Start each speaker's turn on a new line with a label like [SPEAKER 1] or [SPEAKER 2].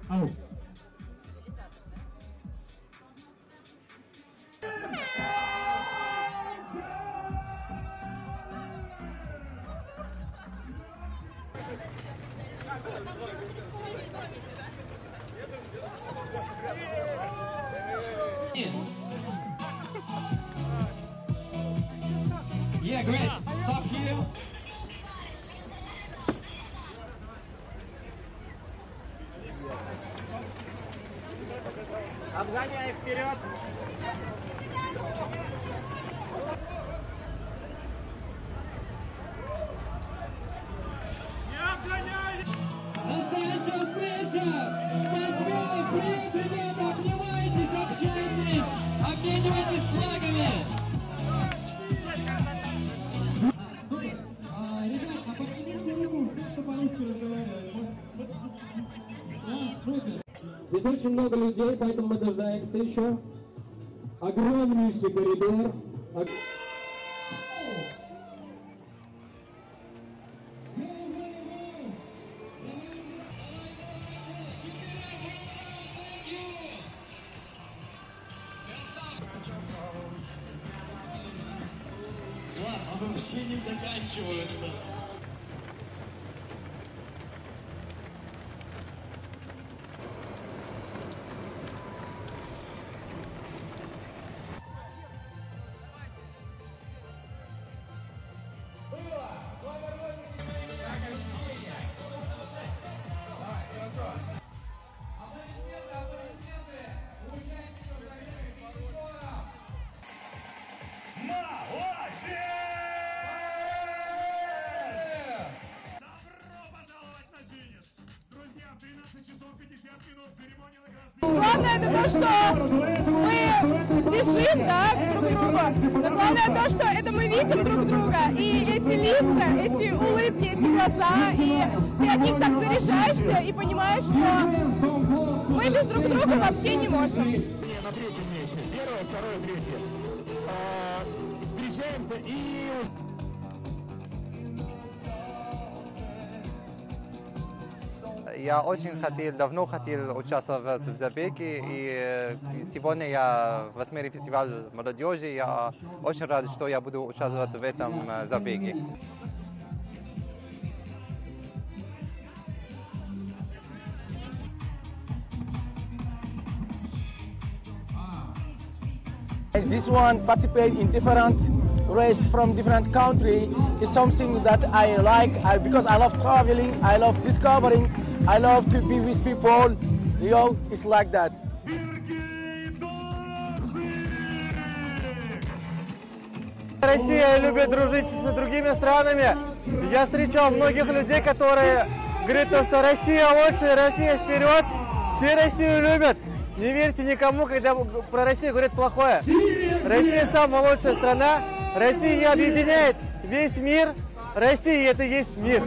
[SPEAKER 1] Ау.
[SPEAKER 2] Yeah, great. Stop here.
[SPEAKER 3] Обгоняй вперед.
[SPEAKER 2] Не обгоняй! Настоящая встреча! Спортсмены, привет, ребята! Обнимайтесь, общайтесь! Обменивайтесь флагами! Ребят, а поднимите руку, все, кто по-русски разговаривает. Супер! Здесь очень много людей, поэтому мы дождаемся еще. Огромнейший коридор. Ладно, вообще не заканчиваются.
[SPEAKER 4] Главное это то, что мы бежим, да, друг к другу. Но главное то, что это мы видим друг друга. И эти лица, эти улыбки, эти глаза. И ты от них так заряжаешься и понимаешь, что мы без друг друга вообще не можем.
[SPEAKER 3] На третьем месте. Первое, второе, третье. Встречаемся и...
[SPEAKER 5] Я очень давно хотел участвовать в забеге, и сегодня я в Размере фестиваль молодежи. Я очень рад, что я буду участвовать в этом забеге.
[SPEAKER 6] This one participate in different race from different country is something that I like because I love traveling, I love discovering, I love to be with people, you know, it's like that.
[SPEAKER 5] Россия любит дружить с другими странами. Я встречал многих людей, которые говорят, что Россия лучше, Россия вперед, все Россию любят. Не верьте никому, когда про Россию говорят плохое. Россия самая лучшая страна. Россия объединяет весь мир. Россия — это есть мир.